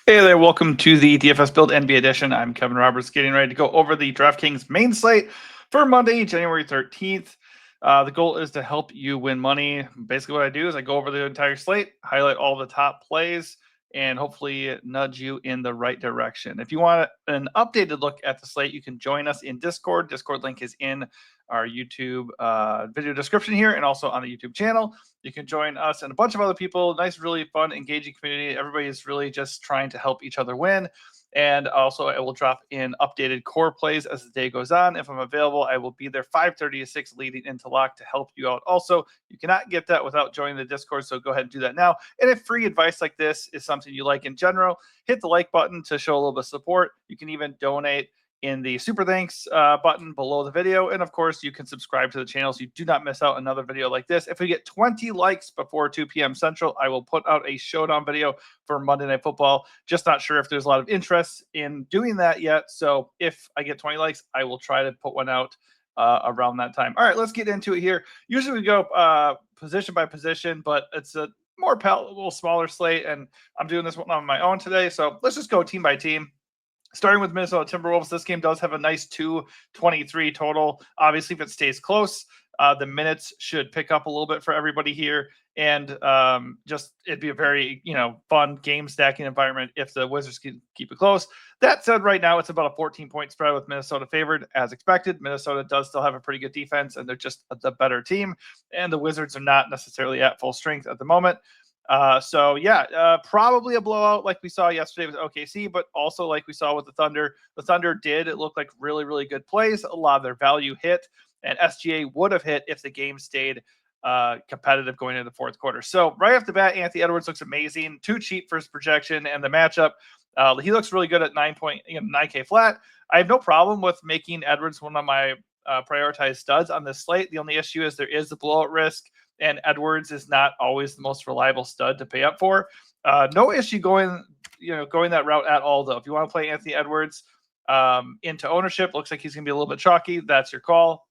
Hey there, welcome to the DFS Build NBA edition. I'm Kevin Roberts, getting ready to go over the DraftKings main slate for Monday, January 13th. The goal is to help you win money. Basically, what I do is I go over the entire slate, highlight all the top plays, and hopefully nudge you in the right direction. If you want an updated look at the slate, you can join us in Discord. Discord link is in our YouTube video description here and also on the YouTube channel. You can join us and a bunch of other people. Nice, really fun, engaging community. Everybody is really just trying to help each other win. And also, I will drop in updated core plays as the day goes on. If I'm available, I will be there 5:30 to 6 leading into lock to help you out. Also, you cannot get that without joining the Discord, so go ahead and do that now. And if free advice like this is something you like in general, hit the like button to show a little bit of support. You can even donate in the super thanks button below the video. And of course, you can subscribe to the channel so you do not miss out another video like this. If we get 20 likes before 2 p.m. Central, I will put out a showdown video for Monday Night Football. Just not sure if there's a lot of interest in doing that yet. So if I get 20 likes, I will try to put one out around that time. All right, let's get into it here. Usually we go position by position, but it's a more palatable, smaller slate, and I'm doing this one on my own today. So let's just go team by team. Starting with Minnesota Timberwolves, this game does have a nice 223 total. Obviously, if it stays close, the minutes should pick up a little bit for everybody here. And just it'd be a very, fun game stacking environment if the Wizards can keep it close. That said, right now it's about a 14-point spread with Minnesota favored, as expected. Minnesota does still have a pretty good defense, and they're just the better team. And the Wizards are not necessarily at full strength at the moment. Probably a blowout like we saw yesterday with OKC, but also like we saw with the Thunder. The Thunder did, it looked like really, really good plays. A lot of their value hit, and SGA would have hit if the game stayed competitive going into the fourth quarter. So right off the bat, Anthony Edwards looks amazing. Too cheap for his projection, and the matchup, he looks really good at 9K flat. I have no problem with making Edwards one of my prioritized studs on this slate. The only issue is there is the blowout risk, and Edwards is not always the most reliable stud to pay up for. No issue going that route at all, though. If you want to play Anthony Edwards into ownership, looks like he's going to be a little bit chalky. That's your call.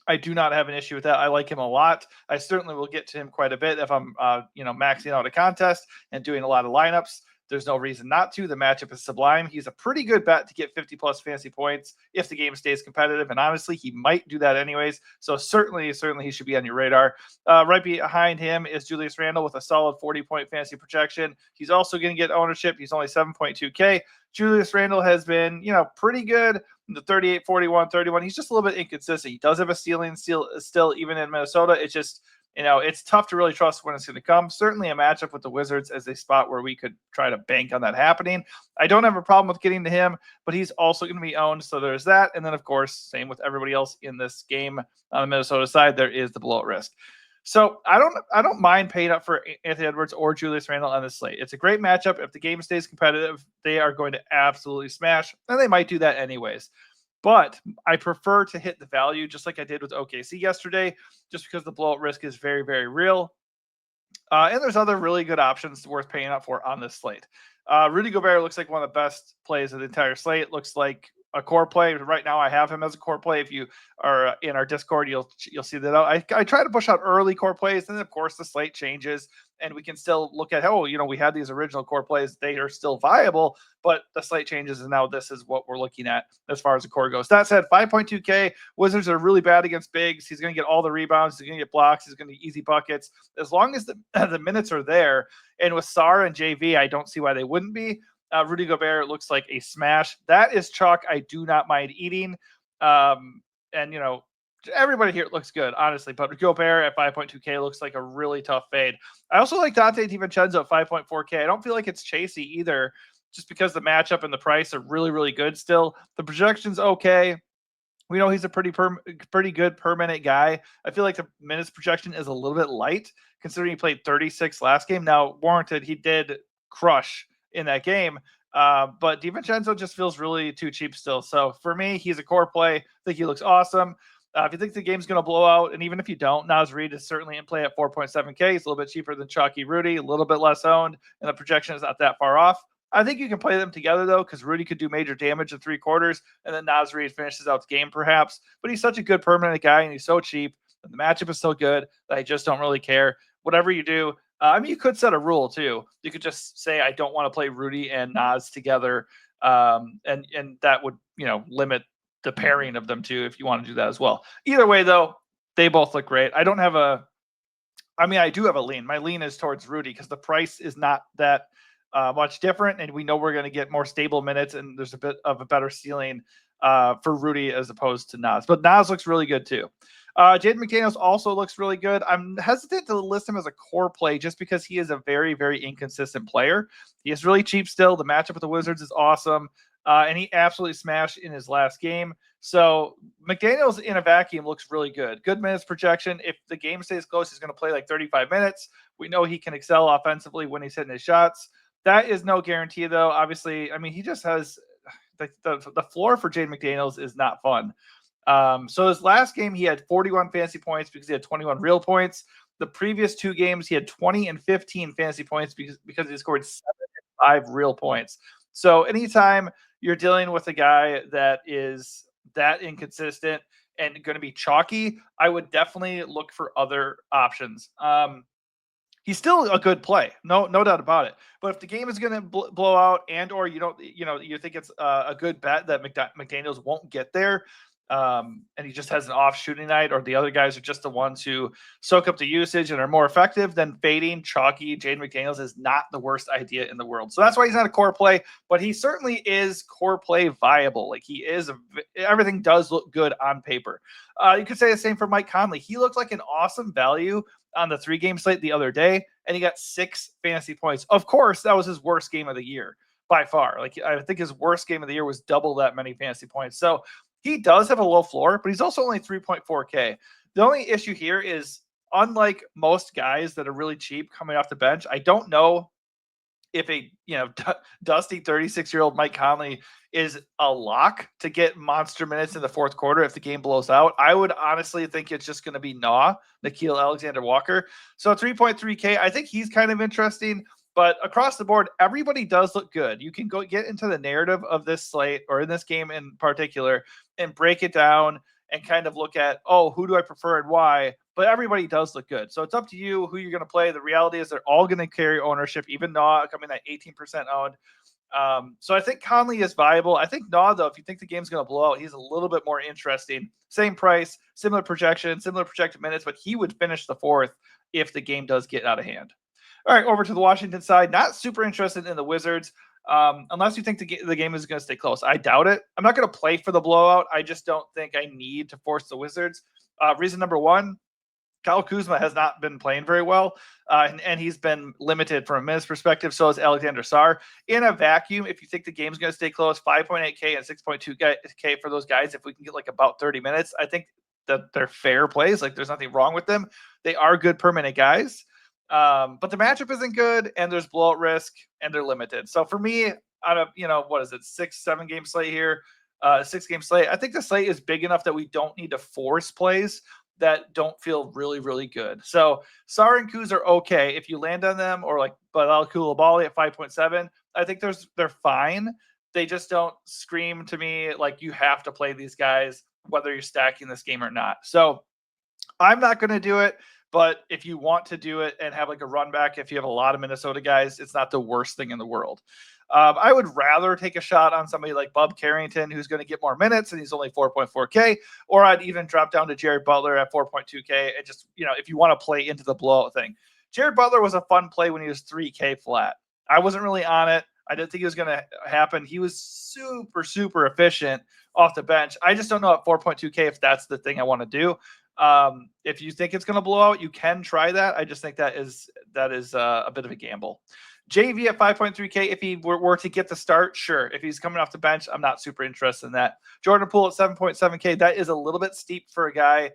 I do not have an issue with that. I like him a lot. I certainly will get to him quite a bit if I'm, maxing out a contest and doing a lot of lineups. There's no reason not to. The matchup is sublime. He's a pretty good bet to get 50-plus fantasy points if the game stays competitive, and honestly, he might do that anyways. So certainly he should be on your radar. Right behind him is Julius Randle with a solid 40-point fantasy projection. He's also going to get ownership. He's only 7.2K. Julius Randle has been, pretty good. The 38, 41, 31. He's just a little bit inconsistent. He does have a ceiling still even in Minnesota. It's just, it's tough to really trust when it's going to come. Certainly a matchup with the Wizards as a spot where we could try to bank on that happening. I don't have a problem with getting to him, but he's also going to be owned. So there's that. And then, of course, same with everybody else in this game on the Minnesota side, there is the blowout risk. So I don't mind paying up for Anthony Edwards or Julius Randle on this slate. It's a great matchup. If the game stays competitive, they are going to absolutely smash, and they might do that anyways. But I prefer to hit the value just like I did with OKC yesterday, just because the blowout risk is very, very real. And there's other really good options worth paying up for on this slate. Rudy Gobert looks like one of the best plays of the entire slate. Looks like a core play. Right now I have him as a core play. If you are in our Discord, you'll see that out. I try to push out early core plays, and then of course the slate changes, and we can still look at, we had these original core plays. They are still viable, but the slate changes, and now this is what we're looking at as far as the core goes. That said, 5.2K, Wizards are really bad against bigs. He's going to get all the rebounds. He's going to get blocks. He's going to get easy buckets. As long as the minutes are there, and with Sar and JV, I don't see why they wouldn't be. Rudy Gobert looks like a smash. That is chalk I do not mind eating. Everybody here looks good, honestly. But Gobert at 5.2K looks like a really tough fade. I also like Dante DiVincenzo at 5.4K. I don't feel like it's chasey either, just because the matchup and the price are really, really good still. The projection's okay. We know he's a pretty good per minute guy. I feel like the minutes projection is a little bit light, considering he played 36 last game. Now, warranted, he did crush in that game. But DiVincenzo just feels really too cheap still. So for me, he's a core play. I think he looks awesome. If you think the game's going to blow out, and even if you don't, Naz Reid is certainly in play at 4.7K. He's a little bit cheaper than Chalky Rudy, a little bit less owned, and the projection is not that far off. I think you can play them together, though, because Rudy could do major damage in three quarters, and then Naz Reid finishes out the game, perhaps. But he's such a good permanent guy, and he's so cheap, and the matchup is so good that I just don't really care. Whatever you do, I mean, you could set a rule too. You could just say, I don't want to play Rudy and Nas together. And that would, limit the pairing of them too, if you want to do that as well. Either way, though, they both look great. I do have a lean. My lean is towards Rudy because the price is not that much different, and we know we're going to get more stable minutes, and there's a bit of a better ceiling for Rudy as opposed to Nas. But Nas looks really good too. Jaden McDaniels also looks really good. I'm hesitant to list him as a core play just because he is a very, very inconsistent player. He is really cheap still. The matchup with the Wizards is awesome. And he absolutely smashed in his last game. So McDaniels in a vacuum looks really good. Good minutes projection. If the game stays close, he's going to play like 35 minutes. We know he can excel offensively when he's hitting his shots. That is no guarantee, though. Obviously, I mean, he just has the floor for Jaden McDaniels is not fun. So his last game, he had 41 fantasy points because he had 21 real points. The previous 2 games, he had 20 and 15 fantasy points because he scored 7 and 5 real points. So anytime you're dealing with a guy that is that inconsistent and going to be chalky, I would definitely look for other options. He's still a good play, no doubt about it. But if the game is going to blow out, and or you think it's a good bet that McDaniels won't get there, and he just has an off shooting night, or the other guys are just the ones who soak up the usage and are more effective, then fading chalky Jaden McDaniels is not the worst idea in the world. So that's why he's not a core play, but he certainly is core play viable. Like everything does look good on paper. You could say the same for Mike Conley. He looked like an awesome value on the 3-game slate the other day, and he got 6 fantasy points. Of course, that was his worst game of the year by far. Like, I think his worst game of the year was double that many fantasy points. So he does have a low floor, but he's also only 3.4K. The only issue here is, unlike most guys that are really cheap coming off the bench, I don't know if a dusty 36-year-old Mike Conley is a lock to get monster minutes in the fourth quarter if the game blows out. I would honestly think it's just going to be Nickeil Alexander-Walker. So 3.3K, I think he's kind of interesting. But across the board, everybody does look good. You can go get into the narrative of this slate, or in this game in particular, and break it down and kind of look at, who do I prefer and why? But everybody does look good. So it's up to you who you're going to play. The reality is they're all going to carry ownership, even Naw coming at 18% owned. So I think Conley is viable. I think Naw, though, if you think the game's going to blow out, he's a little bit more interesting. Same price, similar projection, similar projected minutes, but he would finish the fourth if the game does get out of hand. All right, over to the Washington side. Not super interested in the Wizards, unless you think the game is going to stay close. I doubt it. I'm not going to play for the blowout. I just don't think I need to force the Wizards. Reason number 1, Kyle Kuzma has not been playing very well, and he's been limited from a minutes perspective. So is Alexander Sarr. In a vacuum, if you think the game's going to stay close, 5.8K and 6.2K for those guys, if we can get like about 30 minutes, I think that they're fair plays. Like, there's nothing wrong with them. They are good per minute guys. But the matchup isn't good, and there's blowout risk, and they're limited. So for me, out of, 6-7 game slate here, 6-game slate, I think the slate is big enough that we don't need to force plays that don't feel really, really good. So Sarr and Kuz are okay if you land on them, or like Bilal Coulibaly at 5.7. I think they're fine. They just don't scream to me like you have to play these guys whether you're stacking this game or not. So I'm not going to do it. But if you want to do it and have like a run back, if you have a lot of Minnesota guys, it's not the worst thing in the world. I would rather take a shot on somebody like Bub Carrington, who's going to get more minutes, and he's only 4.4K, or I'd even drop down to Jared Butler at 4.2K. And just, if you want to play into the blowout thing. Jared Butler was a fun play when he was 3K flat. I wasn't really on it. I didn't think it was going to happen. He was super, super efficient off the bench. I just don't know at 4.2K if that's the thing I want to do. If you think it's going to blow out, you can try that. I just think that is a bit of a gamble. JV at 5.3K, if he were to get the start, sure. If he's coming off the bench, I'm not super interested in that. Jordan Poole at 7.7K, that is a little bit steep for a guy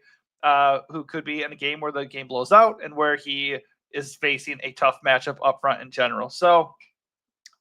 who could be in a game where the game blows out and where he is facing a tough matchup up front in general. So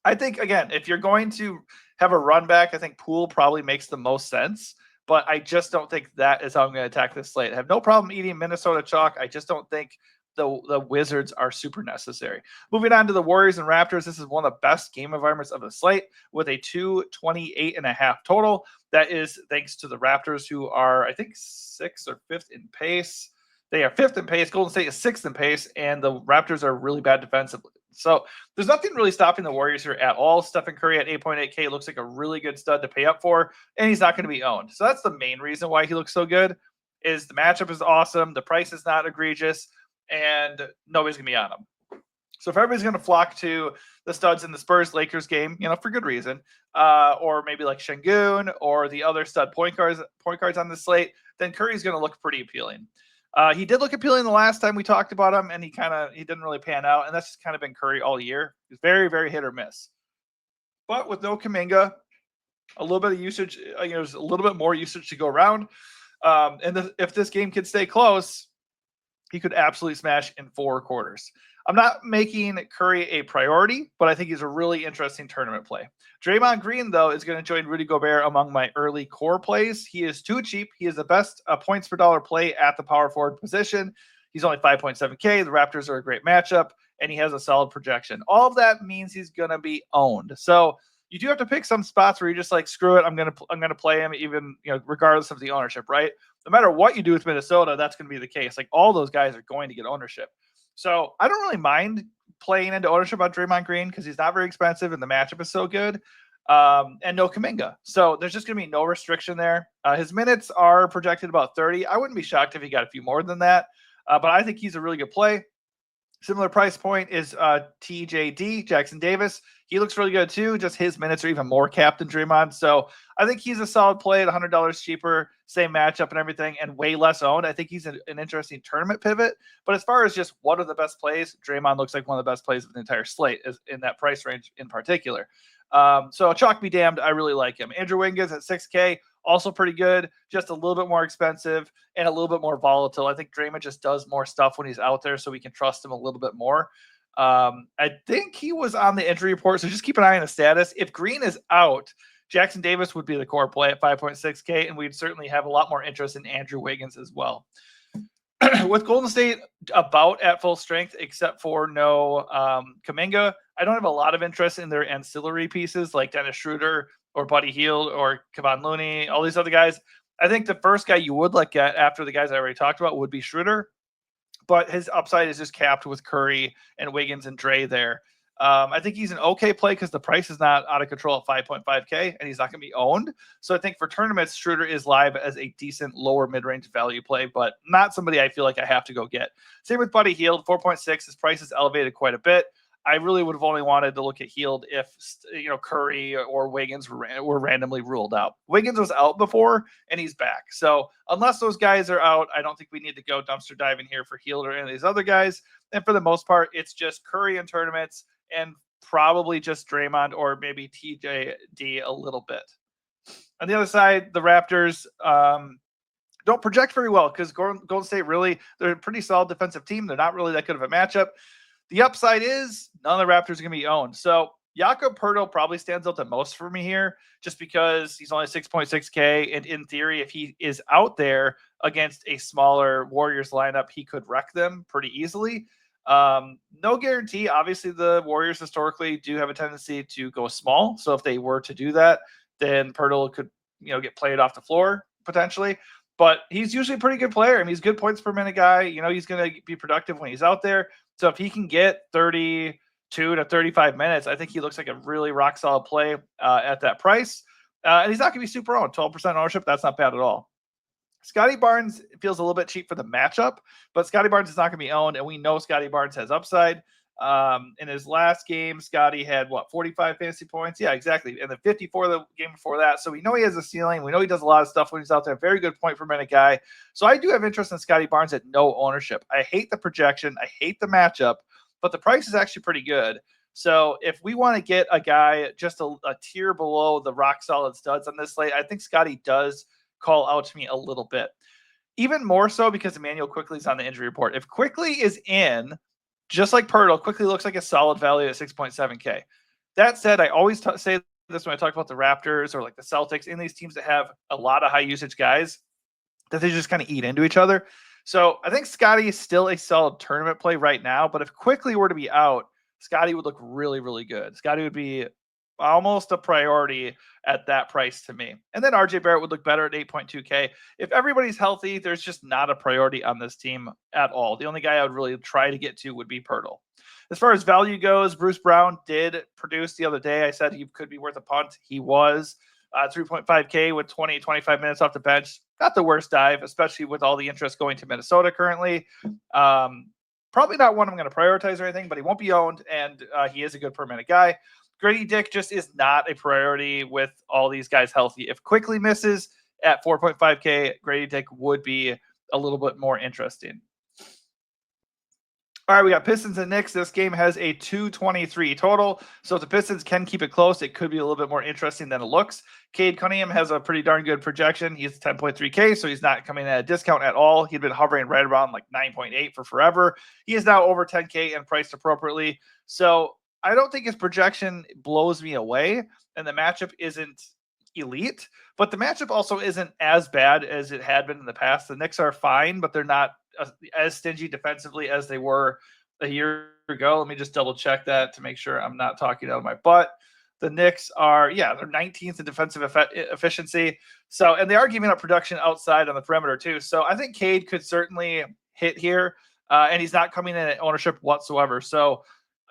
I think, again, if you're going to have a run back, I think Poole probably makes the most sense. But I just don't think that is how I'm going to attack this slate. I have no problem eating Minnesota chalk. I just don't think the Wizards are super necessary. Moving on to the Warriors and Raptors. This is one of the best game environments of the slate with a 228.5 total. That is thanks to the Raptors, who are, I think, 6th or 5th in pace. They are 5th in pace. Golden State is 6th in pace, and the Raptors are really bad defensively. So there's nothing really stopping the Warriors here at all. Stephen Curry at 8.8K looks like a really good stud to pay up for, and he's not going to be owned. So that's the main reason why he looks so good. Is the matchup is awesome, the price is not egregious, and nobody's going to be on him. So if everybody's going to flock to the studs in the Spurs-Lakers game, for good reason, or maybe like Şengün or the other stud point guards on the slate, then Curry's going to look pretty appealing. He did look appealing the last time we talked about him, and he didn't really pan out, and that's just kind of been Curry all year. He's very, very hit or miss. But with no Kuminga, a little bit of usage, there's a little bit more usage to go around. And if this game could stay close, he could absolutely smash in 4 quarters. I'm not making Curry a priority, but I think he's a really interesting tournament play. Draymond Green, though, is going to join Rudy Gobert among my early core plays. He is too cheap. He is the best points per dollar play at the power forward position. He's only 5.7K. The Raptors are a great matchup, and he has a solid projection. All of that means he's going to be owned. So you do have to pick some spots where you're just like, screw it, I'm gonna play him, even regardless of the ownership, right? No matter what you do with Minnesota, that's going to be the case. Like all those guys are going to get ownership. So I don't really mind playing into ownership on Draymond Green because he's not very expensive and the matchup is so good. And no Kuminga. So there's just going to be no restriction there. His minutes are projected about 30. I wouldn't be shocked if he got a few more than that. But I think he's a really good play. Similar price point is TJD, Jackson Davis. He looks really good too. Just his minutes are even more capped than Draymond. So I think he's a solid play at $100 cheaper, same matchup and everything, and way less owned. I think he's an interesting tournament pivot. But as far as just what are the best plays, Draymond looks like one of the best plays of the entire slate in that price range in particular. So chalk be damned, I really like him. Andrew Wiggins at 6K, also pretty good, just a little bit more expensive and a little bit more volatile. I think Draymond just does more stuff when he's out there, so we can trust him a little bit more. I think he was on the injury report, so just keep an eye on the status. If Green is out, Jackson Davis would be the core play at 5.6K, and we'd certainly have a lot more interest in Andrew Wiggins as well. With Golden State about at full strength, except for no Kuminga, I don't have a lot of interest in their ancillary pieces like Dennis Schroeder or Buddy Hield or Kevon Looney, all these other guys. I think the first guy you would look at after the guys I already talked about would be Schroeder, but his upside is just capped with Curry and Wiggins and Dre there. I think he's an okay play because the price is not out of control at 5.5K and he's not going to be owned. So I think for tournaments, Schroeder is live as a decent lower mid-range value play, but not somebody I feel like I have to go get. Same with Buddy Hield, 4.6. His price is elevated quite a bit. I really would have only wanted to look at Hield if Curry or Wiggins were randomly ruled out. Wiggins was out before, and he's back. So unless those guys are out, I don't think we need to go dumpster diving here for Hield or any of these other guys. And for the most part, it's just Curry in tournaments and probably just Draymond or maybe TJD a little bit. On the other side, the Raptors don't project very well because Golden State they're a pretty solid defensive team. They're not really that good of a matchup. The upside is none of the Raptors are going to be owned. So Jakob Poeltl probably stands out the most for me here just because he's only 6.6K. And in theory, if he is out there against a smaller Warriors lineup, he could wreck them pretty easily. No guarantee. Obviously, the Warriors historically do have a tendency to go small. So if they were to do that, then Poeltl could get played off the floor potentially. But he's usually a pretty good player. I mean, he's a good points per minute guy. He's going to be productive when he's out there. So if he can get 32 to 35 minutes, I think he looks like a really rock solid play at that price. And he's not going to be super owned. 12% ownership, that's not bad at all. Scotty Barnes feels a little bit cheap for the matchup, but Scotty Barnes is not going to be owned, and we know Scotty Barnes has upside. In his last game, Scotty had 45 fantasy points? Yeah, exactly. And then 54 the game before that. So we know he has a ceiling. We know he does a lot of stuff when he's out there. Very good point per minute guy. So I do have interest in Scotty Barnes at no ownership. I hate the projection. I hate the matchup, but the price is actually pretty good. So if we want to get a guy just a tier below the rock solid studs on this slate, I think Scotty does call out to me a little bit. Even more so because Emmanuel Quickley is on the injury report. If Quickley is in, just like Poeltl, Quickley looks like a solid value at 6.7K. That said, I always say this when I talk about the Raptors or like the Celtics, in these teams that have a lot of high usage guys, that they just kind of eat into each other. So I think Scotty is still a solid tournament play right now, but if Quickley were to be out, Scotty would look really, really good. Scotty would be almost a priority at that price to me. And then RJ Barrett would look better at 8.2K. If everybody's healthy, there's just not a priority on this team at all. The only guy I would really try to get to would be Pirtle. As far as value goes, Bruce Brown did produce the other day. I said he could be worth a punt. He was 3.5K with 20, 25 minutes off the bench. Not the worst dive, especially with all the interest going to Minnesota currently. Probably not one I'm going to prioritize or anything, but he won't be owned, and he is a good per minute guy. Grady Dick just is not a priority with all these guys healthy. If Quickly misses at 4.5K, Grady Dick would be a little bit more interesting. All right, we got Pistons and Knicks. This game has a 223 total. So if the Pistons can keep it close, it could be a little bit more interesting than it looks. Cade Cunningham has a pretty darn good projection. He's 10.3K, so he's not coming at a discount at all. He'd been hovering right around like 9.8 for forever. He is now over 10K and priced appropriately. So I don't think his projection blows me away, and the matchup isn't elite, but the matchup also isn't as bad as it had been in the past. The Knicks are fine, but they're not as stingy defensively as they were a year ago. Let me just double check that to make sure I'm not talking out of my butt. The Knicks are, they're 19th in defensive efficiency. So, and they are giving up production outside on the perimeter too. So I think Cade could certainly hit here, and he's not coming in at ownership whatsoever. So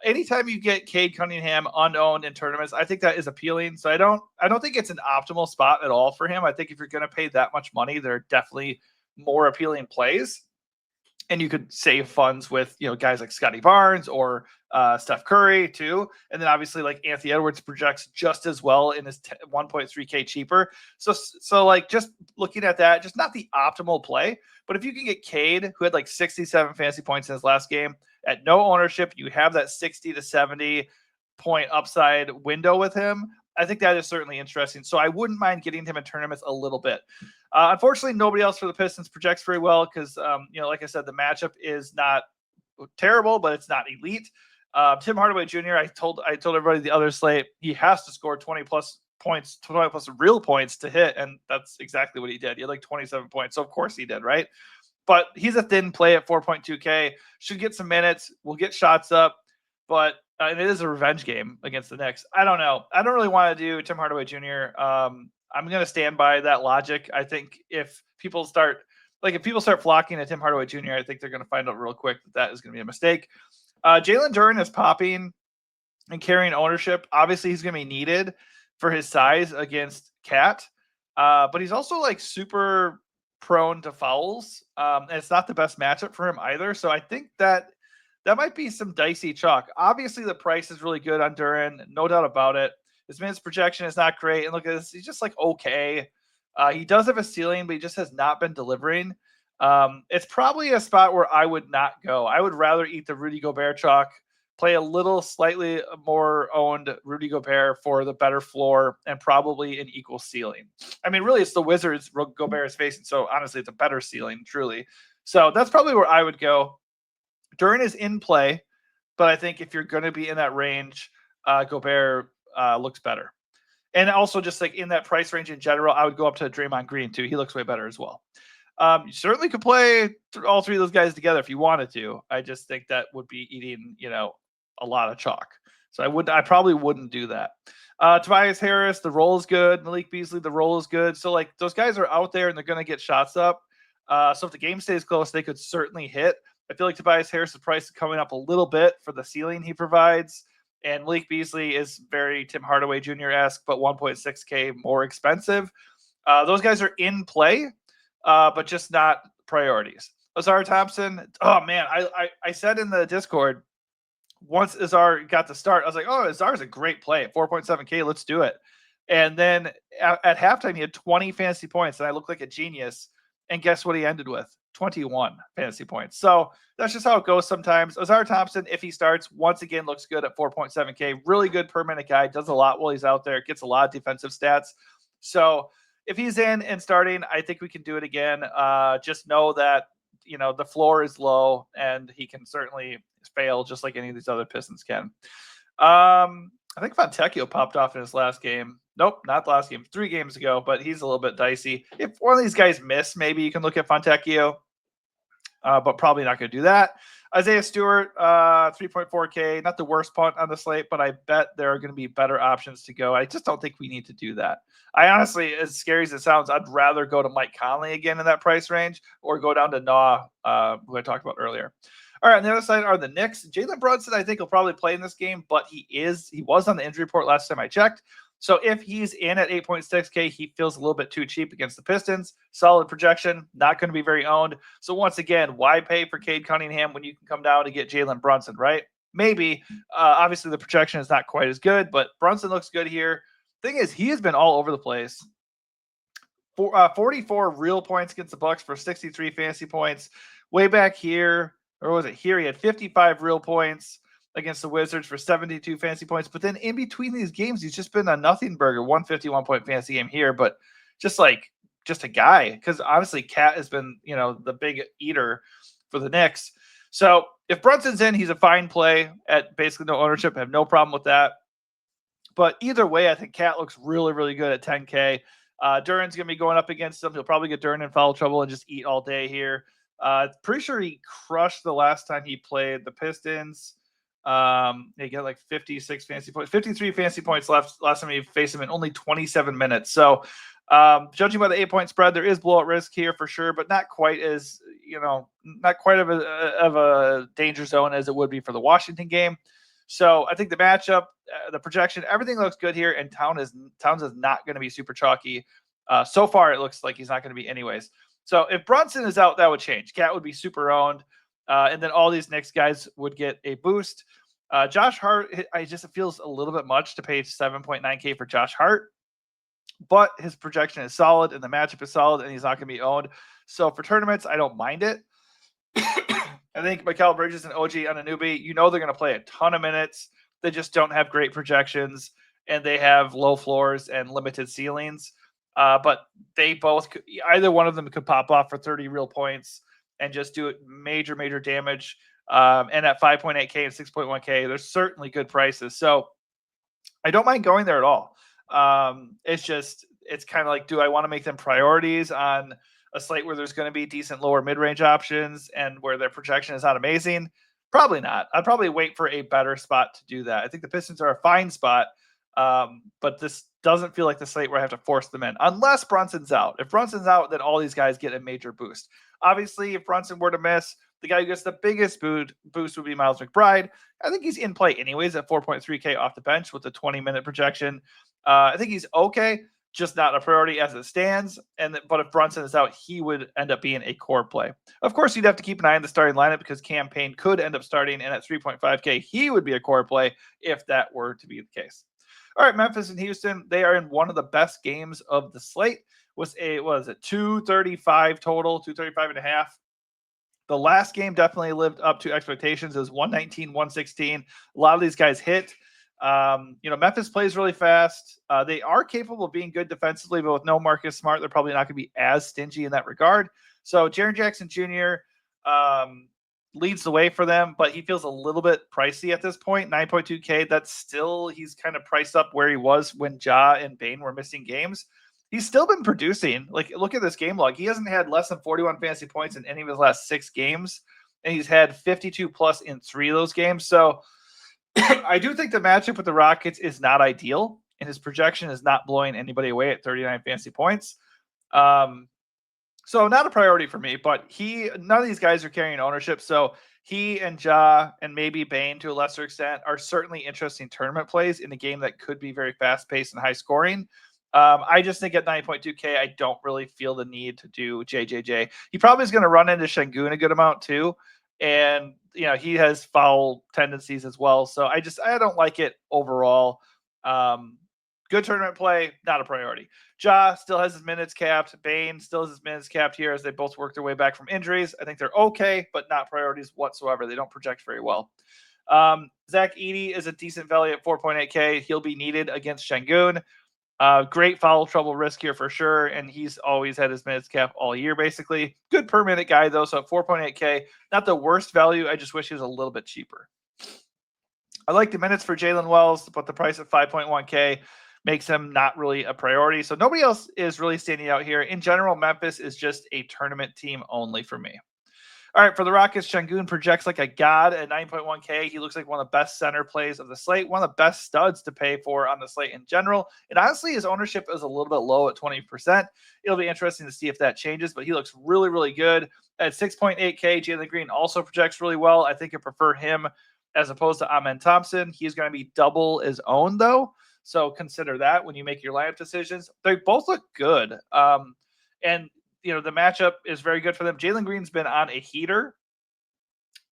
anytime you get Cade Cunningham unowned in tournaments, I think that is appealing. So I don't think it's an optimal spot at all for him. I think if you're going to pay that much money, there are definitely more appealing plays. And you could save funds with, guys like Scotty Barnes or Steph Curry too. And then obviously like Anthony Edwards projects just as well in his 1.3K cheaper. So like just looking at that, just not the optimal play. But if you can get Cade, who had like 67 fantasy points in his last game at no ownership, you have that 60 to 70 point upside window with him. I think that is certainly interesting. So I wouldn't mind getting him in tournaments a little bit. Unfortunately, nobody else for the Pistons projects very well because, like I said, the matchup is not terrible, but it's not elite. Tim Hardaway Jr., I told everybody the other slate, he has to score 20 plus points, 20 plus real points to hit, and that's exactly what he did. He had like 27 points, so of course he did, right? But he's a thin play at 4.2K. Should get some minutes. We'll get shots up, but and it is a revenge game against the Knicks. I don't know. I don't really want to do Tim Hardaway Jr. I'm going to stand by that logic. I think if people start flocking to Tim Hardaway Jr., I think they're going to find out real quick that is going to be a mistake. Jalen Duren is popping and carrying ownership. Obviously, he's going to be needed for his size against Cat, but he's also like super prone to fouls, and it's not the best matchup for him either. So I think that might be some dicey chalk. Obviously, the price is really good on Duren, no doubt about it. His minutes projection is not great, and look at this, he's just like okay. He does have a ceiling, but he just has not been delivering. It's probably a spot where I would not go. I would rather eat the Rudy Gobert chalk, play a little slightly more owned Rudy Gobert for the better floor and probably an equal ceiling. I mean, really, it's the Wizards Gobert is facing, so honestly, it's a better ceiling, truly. So that's probably where I would go. Duren is in play, but I think if you're going to be in that range, Gobert looks better. And also just like in that price range in general, I would go up to Draymond Green too. He looks way better as well. You certainly could play all three of those guys together if you wanted to. I just think that would be eating, a lot of chalk. So I probably wouldn't do that. Tobias Harris, the roll is good. Malik Beasley, the roll is good. So like those guys are out there and they're going to get shots up. So if the game stays close, they could certainly hit. I feel like Tobias Harris' price is coming up a little bit for the ceiling he provides. And Malik Beasley is very Tim Hardaway Jr.-esque, but 1.6K more expensive. Those guys are in play, but just not priorities. Azar Thompson, oh man, I said in the Discord, once Azar got the start, I was like, oh, Azar's a great play at 4.7K, let's do it. And then at halftime, he had 20 fantasy points, and I looked like a genius. And guess what he ended with? 21 fantasy points. So that's just how it goes sometimes. Azar Thompson, if he starts, once again, looks good at 4.7K. Really good per minute guy. Does a lot while he's out there. Gets a lot of defensive stats. So if he's in and starting, I think we can do it again. Just know that, the floor is low and he can certainly fail just like any of these other Pistons can. I think Fontecchio popped off in his last game. Nope, not the last game. 3 games ago, but he's a little bit dicey. If one of these guys miss, maybe you can look at Fontecchio. but probably not going to do that. Isaiah Stewart, 3.4K, not the worst punt on the slate, but I bet there are going to be better options to go. I just don't think we need to do that. I honestly, as scary as it sounds, I'd rather go to Mike Conley again in that price range or go down to Nah, who I talked about earlier. All right, on the other side are the Knicks. Jalen Brunson, I think, will probably play in this game, but he was on the injury report last time I checked. So if he's in at 8.6K, he feels a little bit too cheap against the Pistons. Solid projection, not going to be very owned. So once again, why pay for Cade Cunningham when you can come down to get Jalen Brunson, right? Maybe. Obviously, the projection is not quite as good, but Brunson looks good here. Thing is, he has been all over the place. 44 real points against the Bucks for 63 fantasy points. Way back here, or was it here? He had 55 real points against the Wizards for 72 fantasy points. But then in between these games, he's just been a nothing burger, 151 point fantasy game here, but just a guy. Because honestly, Cat has been, the big eater for the Knicks. So if Brunson's in, he's a fine play at basically no ownership. I have no problem with that. But either way, I think Cat looks really, really good at 10K. Duran's going to be going up against him. He'll probably get Duran in foul trouble and just eat all day here. Pretty sure he crushed the last time he played the Pistons. He got like 56 fantasy points, 53 fantasy points left last time he faced him in only 27 minutes. So judging by the 8-point spread, there is blowout risk here for sure, but not quite as, not quite of a danger zone as it would be for the Washington game. So I think the matchup, the projection, everything looks good here, and Towns is not going to be super chalky. So far, it looks like he's not going to be anyways. So if Brunson is out, that would change. Cat would be super owned, and then all these Knicks guys would get a boost. Josh Hart, it feels a little bit much to pay 7.9K for Josh Hart, but his projection is solid, and the matchup is solid, and he's not going to be owned. So for tournaments, I don't mind it. I think Mikal Bridges and OG Anunoby, they're going to play a ton of minutes. They just don't have great projections, and they have low floors and limited ceilings. But they both, either one of them could pop off for 30 real points and just do major, major damage. And at 5.8K and 6.1K, there's certainly good prices. So I don't mind going there at all. It's kind of like, do I want to make them priorities on a slate where there's going to be decent lower mid-range options and where their projection is not amazing? Probably not. I'd probably wait for a better spot to do that. I think the Pistons are a fine spot, but this doesn't feel like the slate where I have to force them in, unless Brunson's out. If Brunson's out, then all these guys get a major boost. Obviously, if Brunson were to miss, the guy who gets the biggest boost would be Miles McBride. I think he's in play anyways at 4.3K off the bench with a 20-minute projection. I think he's okay, just not a priority as it stands. But if Brunson is out, he would end up being a core play. Of course, you'd have to keep an eye on the starting lineup because Cam Payne could end up starting, and at 3.5K, he would be a core play if that were to be the case. All right, Memphis and Houston, they are in one of the best games of the slate. Was a 235 total, 235 and a half. The last game definitely lived up to expectations. It was 119, 116. A lot of these guys hit. Memphis plays really fast. They are capable of being good defensively, but with no Marcus Smart, they're probably not going to be as stingy in that regard. So Jaren Jackson Jr. Leads the way for them, but he feels a little bit pricey at this point. 9.2K. That's still, he's kind of priced up where he was when Ja and Bane were missing games. He's still been producing. Like, look at this game log. He hasn't had less than 41 fantasy points in any of his last 6 games, and he's had 52 plus in 3 of those games. So I do think the matchup with the Rockets is not ideal, and his projection is not blowing anybody away at 39 fantasy points. So not a priority for me, but none of these guys are carrying ownership. So he and Ja and maybe Bane to a lesser extent are certainly interesting tournament plays in a game that could be very fast paced and high scoring. I just think at 9.2K, I don't really feel the need to do JJJ. He probably is going to run into Şengün a good amount too. And, he has foul tendencies as well. So I don't like it overall. Good tournament play, not a priority. Ja still has his minutes capped. Bane still has his minutes capped here as they both work their way back from injuries. I think they're okay, but not priorities whatsoever. They don't project very well. Zach Edey is a decent value at 4.8K. He'll be needed against Şengün. Great foul trouble risk here for sure, and he's always had his minutes cap all year, basically. Good per minute guy, though, so at 4.8K, not the worst value. I just wish he was a little bit cheaper. I like the minutes for Jalen Wells, but the price at 5.1K makes him not really a priority. So nobody else is really standing out here. In general, Memphis is just a tournament team only for me. All right, for the Rockets, Şengün projects like a god at 9.1K. He looks like one of the best center plays of the slate, one of the best studs to pay for on the slate in general. And honestly, his ownership is a little bit low at 20%. It'll be interesting to see if that changes, but he looks really, really good. At 6.8K, Jalen Green also projects really well. I think I prefer him as opposed to Amen Thompson. He's going to be double his own, though. So consider that when you make your lineup decisions. They both look good. And the matchup is very good for them. Jalen Green's been on a heater.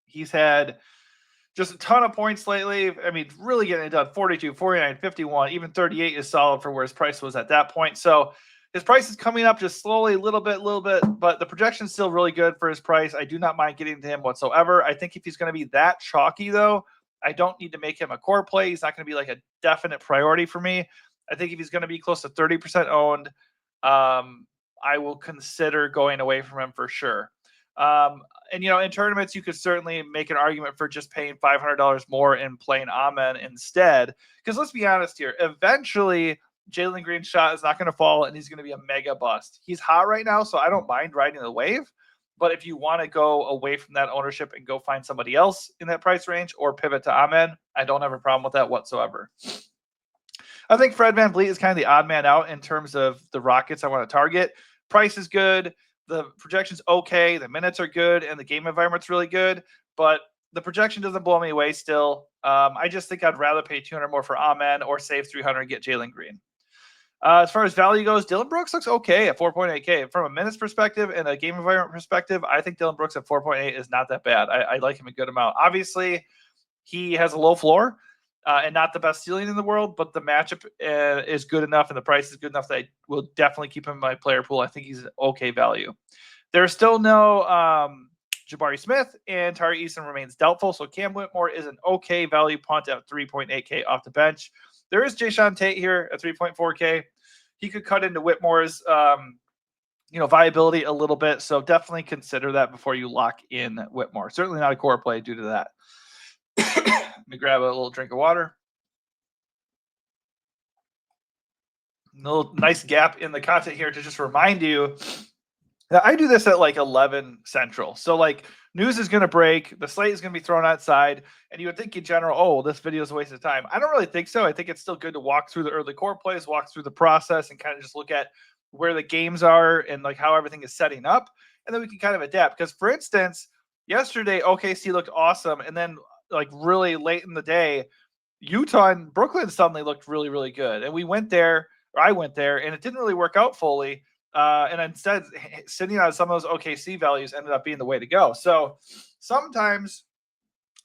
He's had just a ton of points lately. I mean, really getting it done. 42, 49, 51, even 38 is solid for where his price was at that point. So his price is coming up just slowly, a little bit, but the projection is still really good for his price. I do not mind getting to him whatsoever. I think if he's going to be that chalky, though, I don't need to make him a core play. He's not going to be like a definite priority for me. I think if he's going to be close to 30% owned, I will consider going away from him for sure. And in tournaments, you could certainly make an argument for just paying $500 more and playing Amen instead. Because let's be honest here, eventually Jalen Green's shot is not going to fall and he's going to be a mega bust. He's hot right now, so I don't mind riding the wave. But if you want to go away from that ownership and go find somebody else in that price range or pivot to Amen, I don't have a problem with that whatsoever. I think Fred VanVleet is kind of the odd man out in terms of the Rockets I want to target. Price is good. The projection's okay. The minutes are good. And the game environment's really good. But the projection doesn't blow me away still. I just think I'd rather pay $200 more for Amen or save $300 and get Jalen Green. As far as value goes, Dillon Brooks looks okay at 4.8K. From a minutes perspective and a game environment perspective, I think Dillon Brooks at 4.8 is not that bad. I like him a good amount. Obviously, he has a low floor. And not the best ceiling in the world, but the matchup is good enough and the price is good enough that I will definitely keep him in my player pool. I think he's an okay value. There's still no Jabari Smith, and Tari Eason remains doubtful, so Cam Whitmore is an okay value punt at 3.8K off the bench. There is Jayshawn Tate here at 3.4K. He could cut into Whitmore's viability a little bit, so definitely consider that before you lock in Whitmore. Certainly not a core play due to that. Let me grab a little drink of water. A little nice gap in the content here to just remind you that I do this at like 11 Central. So like news is going to break, the slate is going to be thrown outside, and you would think in general, oh, this video is a waste of time. I don't really think so. I think it's still good to walk through the early core plays, walk through the process, and kind of just look at where the games are and like how everything is setting up. And then we can kind of adapt. Because for instance, yesterday, OKC looked awesome. And then like really late in the day, Utah and Brooklyn suddenly looked really, really good. And I went there, and it didn't really work out fully. And instead, sitting on some of those OKC values ended up being the way to go. So sometimes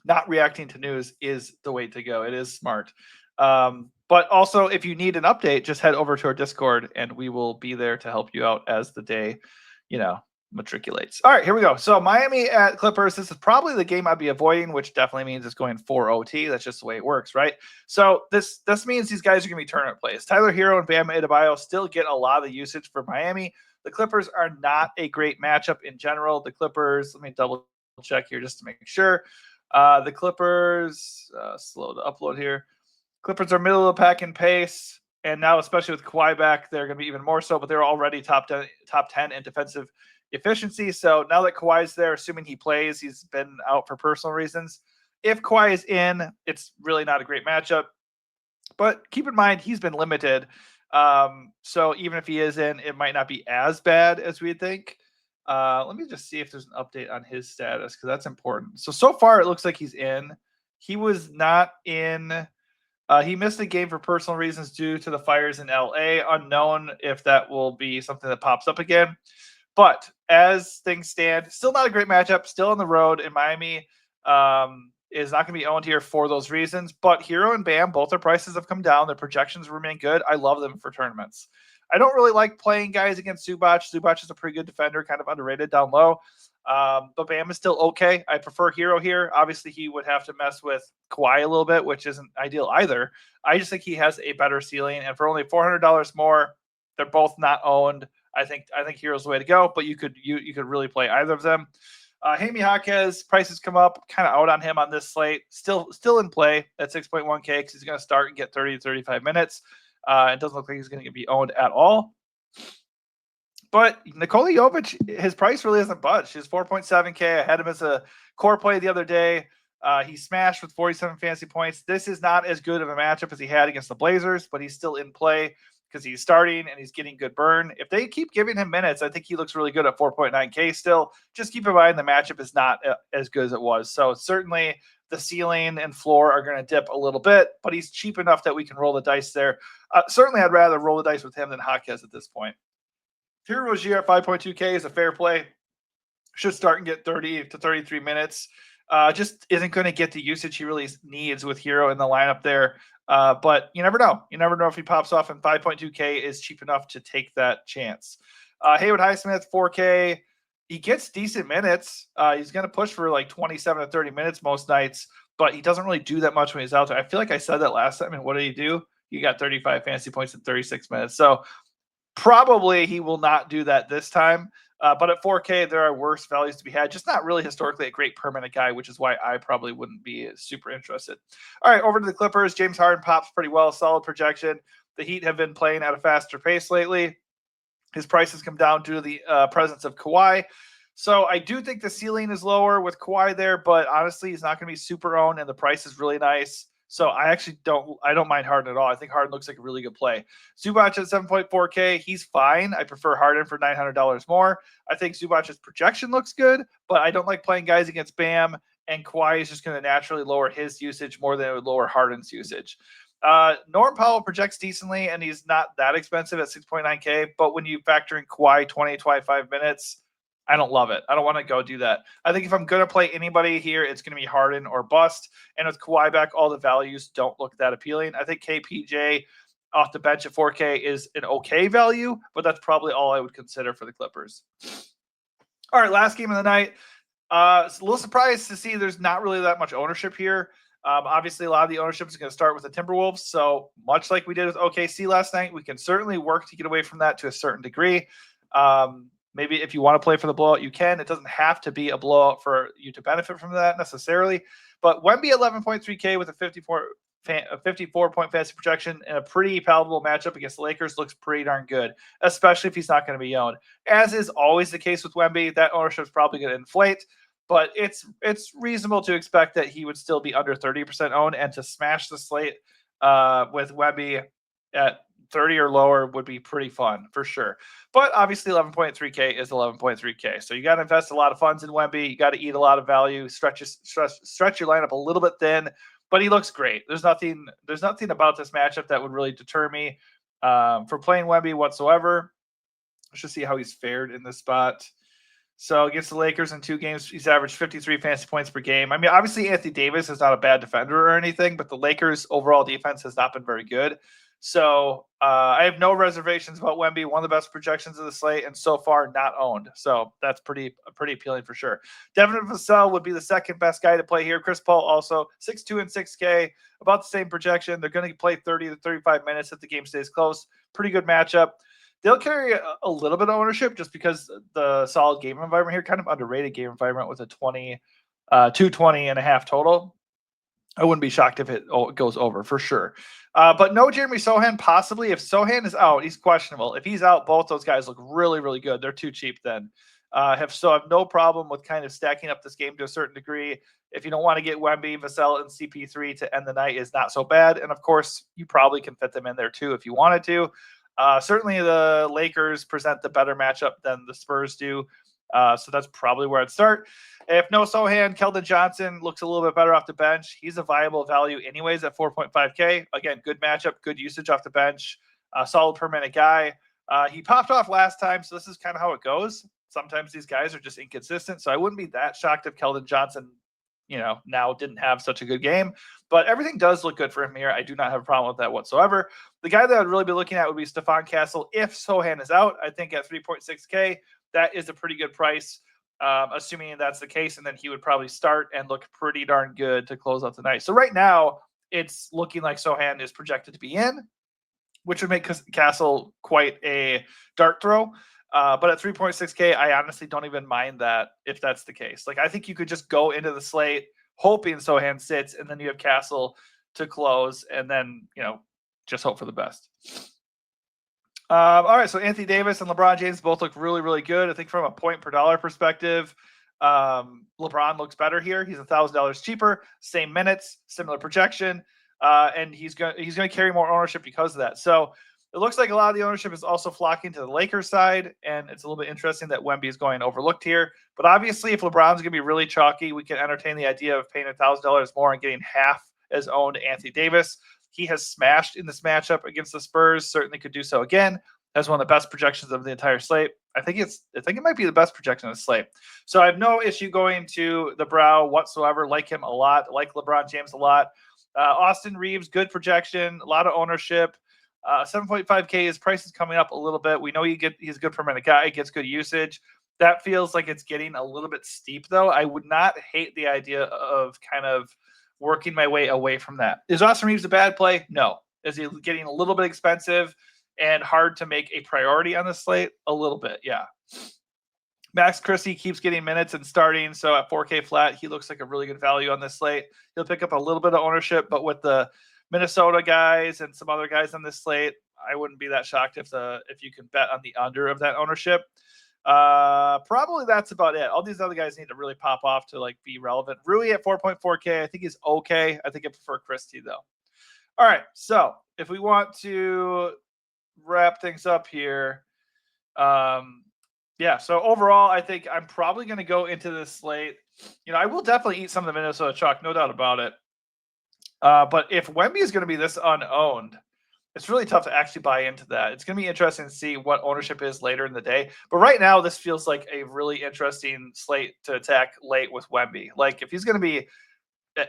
not reacting to news is the way to go. It is smart. But also, if you need an update, just head over to our Discord, and we will be there to help you out as the day, matriculates. All right, here we go. So Miami at Clippers. This is probably the game I'd be avoiding, which definitely means it's going 4 OT. That's just the way it works, right? So this means these guys are going to be tournament plays. Tyler Hero and Bam Adebayo still get a lot of the usage for Miami. The Clippers are not a great matchup in general. The Clippers, let me double check here just to make sure. The Clippers, slow to upload here. Clippers are middle of the pack in pace. And now, especially with Kawhi back, they're going to be even more so, but they're already top 10 in defensive efficiency. So now that Kawhi's there, assuming he plays, he's been out for personal reasons. If Kawhi is in, it's really not a great matchup. But keep in mind, he's been limited. So even if he is in, it might not be as bad as we'd think. Let me just see if there's an update on his status, because that's important. So far, it looks like he's in. He was not in. He missed a game for personal reasons due to the fires in LA. Unknown if that will be something that pops up again. But as things stand, still not a great matchup. Still on the road in Miami. Is not going to be owned here for those reasons. But Hero and Bam, both their prices have come down. Their projections remain good. I love them for tournaments. I don't really like playing guys against Zubac. Zubac is a pretty good defender, kind of underrated down low. But Bam is still okay. I prefer Hero here. Obviously, he would have to mess with Kawhi a little bit, which isn't ideal either. I just think he has a better ceiling. And for only $400 more, they're both not owned. I think Hero's the way to go, but you could really play either of them. Jaime Jaquez, prices come up, kind of out on him on this slate. Still in play at 6.1K because he's going to start and get 30 to 35 minutes. It doesn't look like he's going to be owned at all. But Nikola Jovic, his price really hasn't budged. He's 4.7K. I had him as a core play the other day. He smashed with 47 fantasy points. This is not as good of a matchup as he had against the Blazers, but he's still in play because he's starting and he's getting good burn. If they keep giving him minutes, I think he looks really good at 4.9K still. Just keep in mind the matchup is not as good as it was. So certainly the ceiling and floor are going to dip a little bit, but he's cheap enough that we can roll the dice there. Certainly I'd rather roll the dice with him than Jaquez at this point. Here Rozier at 5.2K is a fair play. Should start and get 30 to 33 minutes. Just isn't going to get the usage he really needs with Hero in the lineup there. But you never know. You never know if he pops off, and 5.2K is cheap enough to take that chance. Haywood Highsmith, 4K. He gets decent minutes. He's going to push for like 27 to 30 minutes most nights, but he doesn't really do that much when he's out there. I feel like I said that last time, and what did he do? He got 35 fantasy points in 36 minutes. So probably he will not do that this time. But at 4K, there are worse values to be had. Just not really historically a great permanent guy, which is why I probably wouldn't be super interested. All right, over to the Clippers. James Harden pops pretty well. Solid projection. The Heat have been playing at a faster pace lately. His price has come down due to the presence of Kawhi. So I do think the ceiling is lower with Kawhi there, but honestly, he's not going to be super owned, and the price is really nice. So I actually don't mind Harden at all. I think Harden looks like a really good play. Zubac at 7.4K, he's fine. I prefer Harden for $900 more. I think Zubac's projection looks good, but I don't like playing guys against Bam, and Kawhi is just going to naturally lower his usage more than it would lower Harden's usage. Norm Powell projects decently, and he's not that expensive at 6.9K, but when you factor in Kawhi 20, 25 minutes, I don't love it. I don't want to go do that. I think if I'm going to play anybody here, it's going to be Harden or bust. And with Kawhi back, all the values don't look that appealing. I think KPJ off the bench at 4K is an okay value, but that's probably all I would consider for the Clippers. All right, last game of the night. It's a little surprised to see there's not really that much ownership here. Obviously, a lot of the ownership is going to start with the Timberwolves. So much like we did with OKC last night, we can certainly work to get away from that to a certain degree. Maybe if you want to play for the blowout, you can. It doesn't have to be a blowout for you to benefit from that necessarily. But Wemby 11.3K with a 54-point fantasy projection and a pretty palatable matchup against the Lakers looks pretty darn good, especially if he's not going to be owned. As is always the case with Wemby, that ownership is probably going to inflate, but it's reasonable to expect that he would still be under 30% owned, and to smash the slate with Wemby at 30 or lower would be pretty fun for sure. But obviously 11.3K is 11.3K. So you got to invest a lot of funds in Wemby. You got to eat a lot of value, stretch your lineup a little bit thin, but he looks great. There's nothing about this matchup that would really deter me for playing Wemby whatsoever. Let's just see how he's fared in this spot. So against the Lakers in 2 games, he's averaged 53 fantasy points per game. I mean, obviously Anthony Davis is not a bad defender or anything, but the Lakers' overall defense has not been very good. So I have no reservations about Wemby, one of the best projections of the slate, and so far not owned. So that's pretty appealing for sure. Devin Vassell would be the second best guy to play here. Chris Paul also 6'2" and 6K, about the same projection. They're going to play 30 to 35 minutes if the game stays close. Pretty good matchup. They'll carry a little bit of ownership just because the solid game environment here, kind of underrated game environment with a 220 and a half total. I wouldn't be shocked if it goes over for sure. But no Jeremy Sohan, possibly. If Sohan is out, he's questionable. If he's out, both those guys look really, really good. They're too cheap then. Have no problem with kind of stacking up this game to a certain degree. If you don't want to get Wemby, Vassell, and CP3 to end the night is not so bad. And of course, you probably can fit them in there too if you wanted to. Certainly the Lakers present the better matchup than the Spurs do. So that's probably where I'd start. If no Sohan, Keldon Johnson looks a little bit better off the bench. He's a viable value anyways at 4.5K. Again, good matchup, good usage off the bench, solid per minute guy. He popped off last time, so this is kind of how it goes. Sometimes these guys are just inconsistent, so I wouldn't be that shocked if Keldon Johnson, now didn't have such a good game. But everything does look good for him here. I do not have a problem with that whatsoever. The guy that I'd really be looking at would be Stephon Castle if Sohan is out. I think at 3.6K, that is a pretty good price, assuming that's the case. And then he would probably start and look pretty darn good to close out the night. So right now, it's looking like Sohan is projected to be in, which would make Castle quite a dart throw. But at 3.6K, I honestly don't even mind that if that's the case. Like, I think you could just go into the slate hoping Sohan sits, and then you have Castle to close, and then, just hope for the best. All right, so Anthony Davis and LeBron James both look really, really good. I think from a point per dollar perspective, LeBron looks better here. He's $1,000 cheaper, same minutes, similar projection, and he's going to carry more ownership because of that. So it looks like a lot of the ownership is also flocking to the Lakers side, and it's a little bit interesting that Wemby is going overlooked here. But obviously, if LeBron's going to be really chalky, we can entertain the idea of paying $1,000 more and getting half as owned Anthony Davis. He has smashed in this matchup against the Spurs. Certainly could do so again. Has one of the best projections of the entire slate. I think it might be the best projection of the slate. So I have no issue going to the brow whatsoever. Like him a lot. Like LeBron James a lot. Austin Reeves, good projection. A lot of ownership. 7.5K. His price is coming up a little bit. We know he's a good per minute guy. He gets good usage. That feels like it's getting a little bit steep, though. I would not hate the idea of kind of working my way away from that. Is Austin Reeves a bad play? No. Is he getting a little bit expensive and hard to make a priority on the slate? A little bit, yeah. Max Christie keeps getting minutes and starting, so at 4K flat, he looks like a really good value on this slate. He'll pick up a little bit of ownership, but with the Minnesota guys and some other guys on this slate, I wouldn't be that shocked if you can bet on the under of that ownership. Probably that's about it. All these other guys need to really pop off to like be relevant. Rui at 4.4K, I think is okay. I think I prefer Christie though. All right, so if we want to wrap things up here, yeah. So overall, I think I'm probably going to go into this slate. I will definitely eat some of the Minnesota chalk, no doubt about it. But if Wemby is going to be this unowned, it's really tough to actually buy into that. It's going to be interesting to see what ownership is later in the day. But right now, this feels like a really interesting slate to attack late with Wemby. Like if he's going to be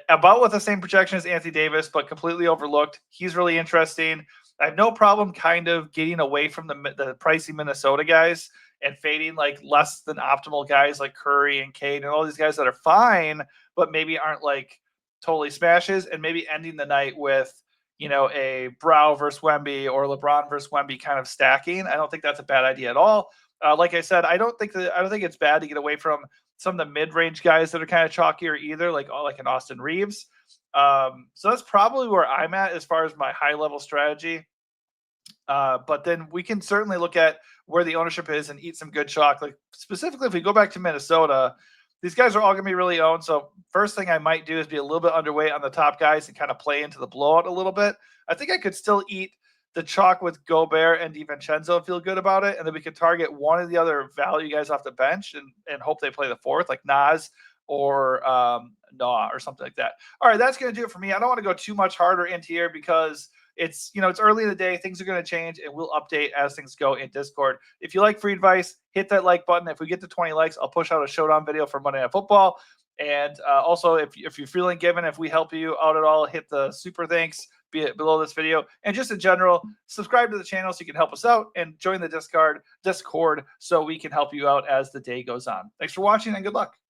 about with the same projection as Anthony Davis, but completely overlooked, he's really interesting. I have no problem kind of getting away from the pricey Minnesota guys and fading like less than optimal guys like Curry and Cade and all these guys that are fine, but maybe aren't like totally smashes, and maybe ending the night with a Brow versus Wemby or LeBron versus Wemby kind of stacking. I don't think that's a bad idea at all. Like I said, I don't think it's bad to get away from some of the mid-range guys that are kind of chalkier either, like an Austin Reeves. So that's probably where I'm at as far as my high-level strategy. But then we can certainly look at where the ownership is and eat some good chalk. Like specifically, if we go back to Minnesota, these guys are all going to be really owned. So first thing I might do is be a little bit underweight on the top guys and kind of play into the blowout a little bit. I think I could still eat the chalk with Gobert and DiVincenzo and feel good about it. And then we could target one of the other value guys off the bench and hope they play the fourth, like Nas or Nah or something like that. All right, that's going to do it for me. I don't want to go too much harder into here because it's early in the day. Things are going to change, and we'll update as things go in Discord. If you like free advice, hit that like button. If we get to 20 likes, I'll push out a showdown video for Monday Night Football. And also, if you're feeling given, if we help you out at all, hit the super thanks below this video. And just in general, subscribe to the channel so you can help us out, and join the Discord so we can help you out as the day goes on. Thanks for watching, and good luck.